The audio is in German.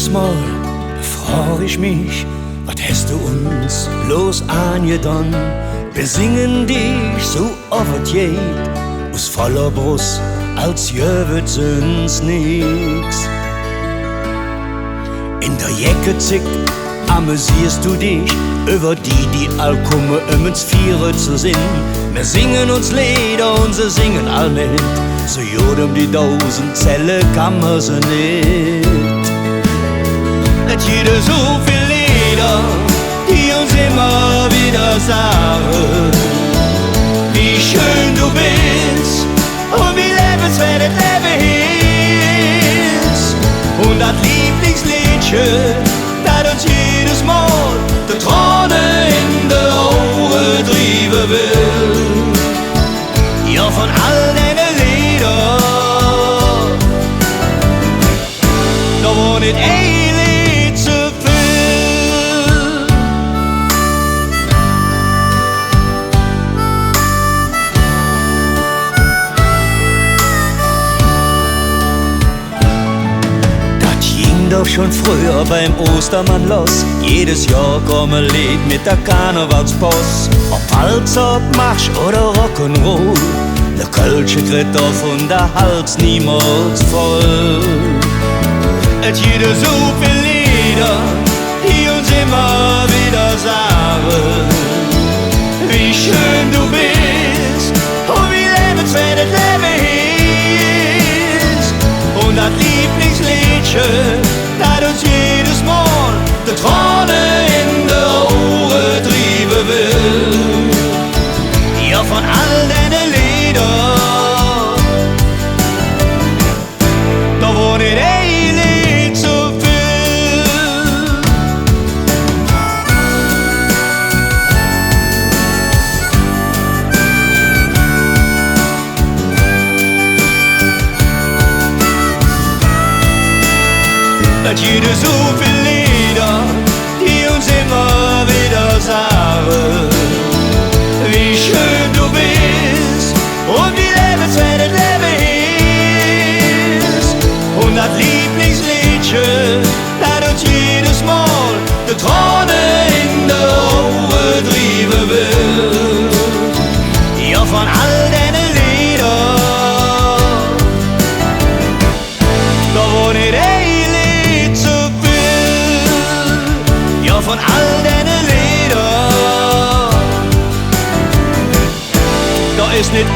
Jedes Mal frag ich mich, was hast du uns bloß angetan? Wir singen dich so oft geht, aus voller Brust, als jöwet uns nix. In der Jacke zick amüsierst du dich über die all kommen, ins Viere zu singen. Wir singen uns Lieder und sie singen all mit, so jodem die 1000 Zelle kann man sie nicht. Et jede so viel Lieder, die uns immer wieder sagen, wie schön du bist und wie lebenswert das Leben ist. Und das Lieblingsliedchen, das uns jedes Mal die Tränen in die Augen treiben will. Ja, von all deinen Liedern, da war nicht ein Lied zu viel. Das ging doch schon früher beim Ostermann los. Jedes Jahr kam ein Lied mit der Karnevalspost. Ob Walzer, Marsch oder Rock'n'Roll, der Kölsche kriegt auf und der Hals niemals voll. Et jede so viel Lieder, die uns immer wieder sagen, wie schön du bist und wie lebenswert das Leben ist. Und das Lieblingsliedchen, das uns jedes Mal die Tränen in die Augen treiben will. Ja, von all deinen Liedern, da war nicht ein Lied zu viel. Et jede so viel Lieder, die uns immer wieder sagen, wie schön du bist und wie lebenswert das Leben ist. Und das Lieblingsliedchen, das uns jedes Mal die Tränen in die Augen treiben will. Ja, von all deinen Liedern, da war nicht ein Lied zu viel. Ja, von all deinen Liedern, da ist nicht